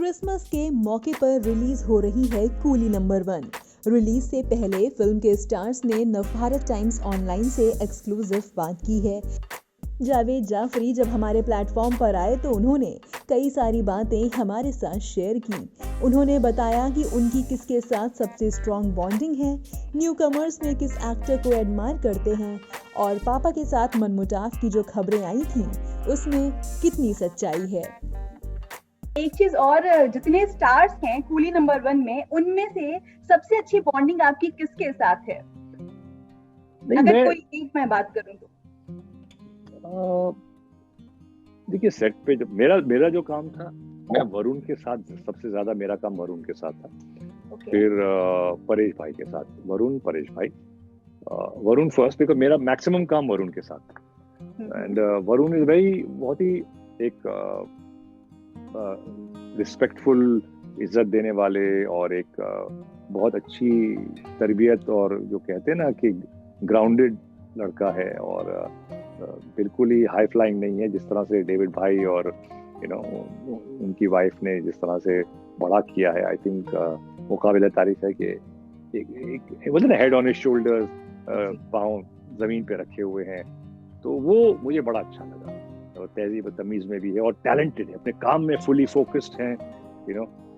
Christmas के मौके पर रिलीज हो रही है कूली नंबर 1। रिलीज से पहले फिल्म के स्टार्स ने नवभारत टाइम्स ऑनलाइन से एक्सक्लूसिव बात की है। जावेद जाफरी जब हमारे प्लेटफॉर्म पर आए तो उन्होंने कई सारी बातें हमारे साथ शेयर की। उन्होंने बताया कि उनकी किसके साथ सबसे स्ट्रॉन्ग बॉन्डिंग है, न्यू कमर्स में किस एक्टर को एडमायर करते हैं और पापा के साथ मनमुटाव की जो खबरें आई थीं उसमें कितनी सच्चाई है। एक चीज और, जितने स्टार्स हैं कूली नंबर 1 में, उनमें से सबसे अच्छी बॉन्डिंग आपकी किसके साथ है? अगर कोई एक मैं बात करूं तो देखिए, सेट पे जो मेरा जो काम था, मैं वरुण के साथ, सबसे ज्यादा मेरा काम वरुण के साथ था। फिर परेश भाई के साथ, परेश भाई, वरुण फर्स्ट, बिकॉज मेरा मैक्सिमम काम वरुण के साथ था। एंड वरुण इज बहुत ही एक रिस्पेक्टफुल, इज्जत देने वाले और एक बहुत अच्छी तरबियत और जो कहते हैं ना कि ग्राउंडेड लड़का है और बिल्कुल ही हाई फ्लाइंग नहीं है, जिस तरह से डेविड भाई और उनकी वाइफ ने जिस तरह से बड़ा किया है। आई थिंक वो काबिल तारीफ है कि एक बोलते ना, हेड ऑन हिज शोल्डर्स, पाँव जमीन पे रखे हुए हैं, तो वो मुझे बड़ा अच्छा लगा। और तहजीब तमीज में भी है और टैलेंटेड है, अपने काम में फुली फोकस्ड हैं।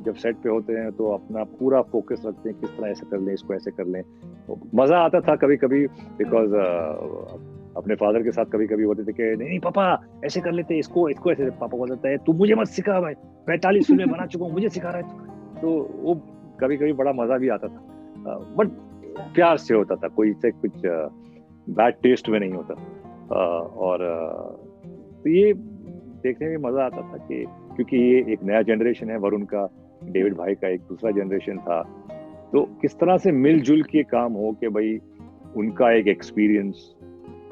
जब सेट पे होते हैं तो अपना पूरा फोकस रखते हैं, किस तरह ऐसे कर लें, इसको ऐसे कर लें। तो मजा आता था कभी कभी, बिकॉज अपने फादर के साथ कभी कभी होते थे कि नहीं पापा ऐसे कर लेते, इसको ऐसे। पापा बोलता है तू मुझे मत सिखा भाई, 45 फिल्में बना चुका हूँ, मुझे सिखा रहा है। तो वो कभी कभी बड़ा मजा भी आता था, बट प्यार से होता था, कोई से कुछ बैड टेस्ट में नहीं होता। और तो ये देखने में मजा आता था कि क्योंकि ये एक नया जनरेशन है, वरुण का, डेविड भाई का एक दूसरा जनरेशन था, तो किस तरह से मिलजुल के काम हो कि भाई उनका एक एक्सपीरियंस,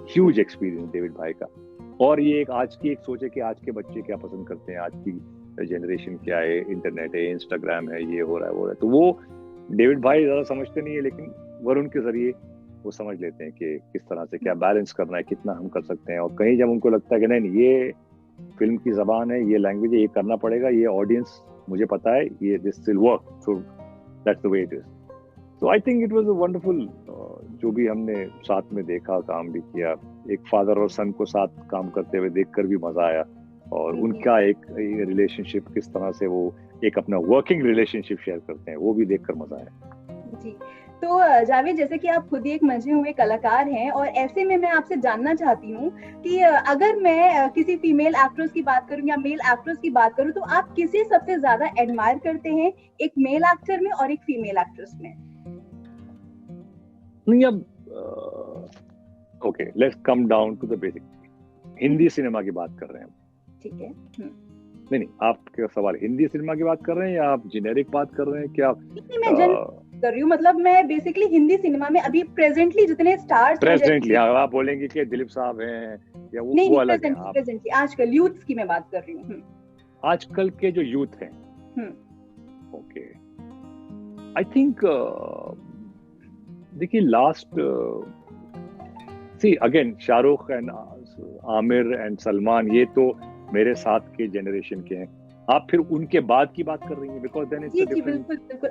ह्यूज एक्सपीरियंस डेविड भाई का, और ये एक आज की एक सोच है कि आज के बच्चे क्या पसंद करते हैं, आज की जनरेशन क्या है, इंटरनेट है, इंस्टाग्राम है, ये हो रहा है वो रहा है। तो वो डेविड भाई ज्यादा समझते नहीं है, लेकिन वरुण के जरिए वो समझ लेते हैं कि किस तरह से क्या बैलेंस करना है, कितना हम कर सकते हैं। और कहीं जब उनको लगता है कि नहीं ये फिल्म की जबान है, ये लैंग्वेज है, ये करना पड़ेगा, ये ऑडियंस मुझे पता है, ये this will work, so that's the way it is. So I think it was a wonderful, जो भी हमने साथ में देखा, काम भी किया, एक फादर और सन को साथ काम करते हुए देखकर भी मजा आया, और उनका एक रिलेशनशिप किस तरह से वो एक अपना वर्किंग रिलेशनशिप शेयर करते हैं, वो भी देखकर मजा आया। जी, तो जावेद, जैसे कि आप खुद ही एक मंझे हुए कलाकार हैं, और ऐसे में मैं आपसे जानना चाहती हूँ कि अगर मैं किसी फीमेल एक्ट्रेस की बात करूँ या मेल एक्ट्रेस की बात करूँ, तो आप किसे सबसे ज्यादा एडमायर करते हैं, एक मेल एक्टर में और एक फीमेल एक्ट्रेस में? नहीं, अब okay, let's come down to the basic. Hindi cinema की बात कर रहे हैं, ठीक है? नहीं, आपका सवाल हिंदी सिनेमा की बात कर रहे हैं या आप जेनेरिक बात कर रहे हैं? क्या मैं कर रही हूँ, मतलब मैं बेसिकली हिंदी सिनेमा में अभी प्रेजेंटली जितने स्टार्स, प्रेजेंटली आप बोलेंगे कि दिलीप साहब हैं या वो अलग हैं? प्रेजेंटली आजकल यूथ की मैं बात कर रही हूँ। आजकल के जो यूथ हैं, ओके, आई थिंक देखिए last see again Shahrukh and Aamir and Salman, ये तो मेरे साथ के जनरेशन के हैं। आप फिर उनके बाद की बात कर रही हैं, बिकॉज़ देन इट्स डिफरेंट। बिल्कुल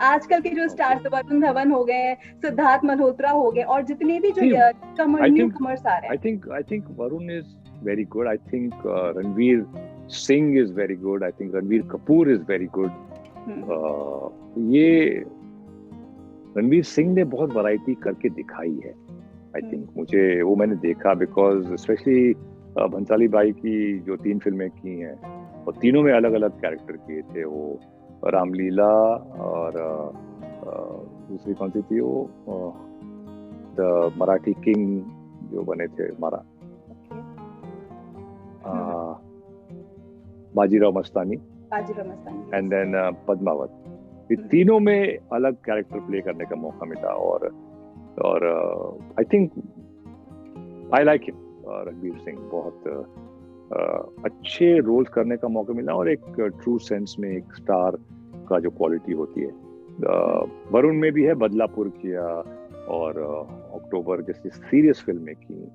आजकल के जो स्टार्स, वरुण धवन हो गए, सिद्धार्थ मल्होत्रा हो गए, और जितने भी जो न्यू कमर्स आ रहे हैं, I think Varun is very good, I think Ranveer Singh is very good, I think Ranveer Kapoor is very good. ये रणवीर सिंह ने बहुत वैरायटी करके दिखाई है, आई थिंक मुझे वो मैंने देखा, बिकॉज स्पेशली भंसाली बाई की जो 3 फिल्में की हैं, और तीनों में अलग अलग कैरेक्टर किए थे, वो रामलीला और दूसरी कौन सी थी वो, द मराठी किंग जो बने थे हमारा, बाजीराव मस्तानी एंड देन पद्मावत। ये तीनों में अलग कैरेक्टर प्ले करने का मौका मिला, और I think I like him, Ranveer Singh, बहुत अच्छे रोल्स करने का मौका मिला, और एक ट्रू सेंस में एक स्टार का जो क्वालिटी होती है वरुण में भी है। बदलापुर किया और अक्टूबर जैसी सीरियस फिल्में की,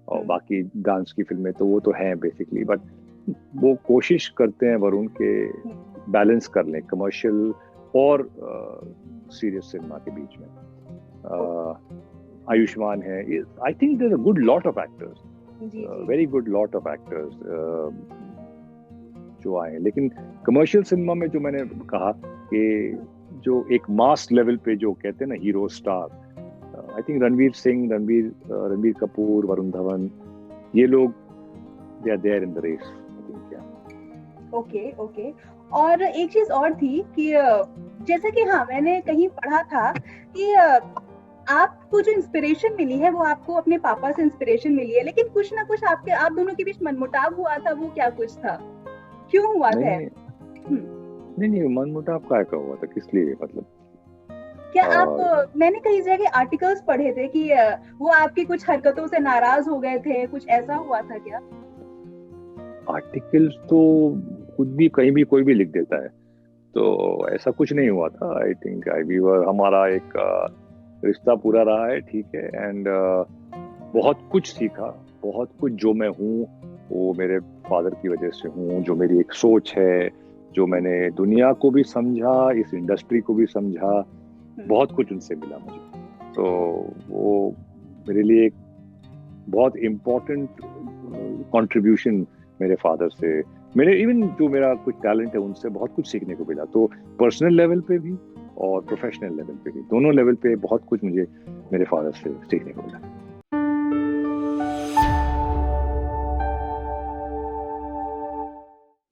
और बाकी डांस की फिल्में तो वो तो हैं बेसिकली, बट वो कोशिश करते हैं वरुण के बैलेंस कर लें कमर्शियल और सीरियस सिनेमा के बीच में। आयुष्मान है, I think there a good lot of actors, very good lot of actors जो आए हैं, लेकिन कमर्शियल सिनेमा में जो मैंने कहा कि जो एक मास लेवल पे जो कहते हैं ना hero star, I think Ranveer Singh, Ranbir Kapoor, Varun Dhawan, ये लोग they are there in the race. Okay. और एक चीज और थी कि जैसे कि हाँ मैंने कहीं पढ़ा था कि आपको जो इंस्पिरेशन मिली है वो आपको अपने पापा से इंस्पिरेशन मिली है, लेकिन कुछ ना कुछ आप दोनों के बीच मनमुटाव हुआ था, वो क्या कुछ था, क्यों हुआ था? नहीं, मनमुटाव का हुआ था, किस लिए, मतलब क्या आप, मैंने कई जगह आर्टिकल्स पढ़े थे कि वो आपकी कुछ हरकतों से नाराज हो गए थे, कुछ ऐसा हुआ था क्या? आर्टिकल्स तो खुद भी कहीं भी कोई भी लिख देता है, तो ऐसा कुछ नहीं हुआ था। आई थिंक हमारा एक रिश्ता पूरा रहा है, ठीक है, एंड बहुत कुछ सीखा, बहुत कुछ जो मैं हूँ वो मेरे फादर की वजह से हूँ, जो मेरी एक सोच है, जो मैंने दुनिया को भी समझा, इस इंडस्ट्री को भी समझा, बहुत कुछ उनसे मिला मुझे। तो वो मेरे लिए एक बहुत इम्पोर्टेंट कंट्रीब्यूशन मेरे फादर से, मेरे इवन जो मेरा कुछ टैलेंट है उनसे बहुत कुछ सीखने को मिला। तो पर्सनल लेवल पे भी और प्रोफेशनल लेवल पे भी, दोनों लेवल पे बहुत कुछ मुझे मेरे फादर से सीखने को मिला।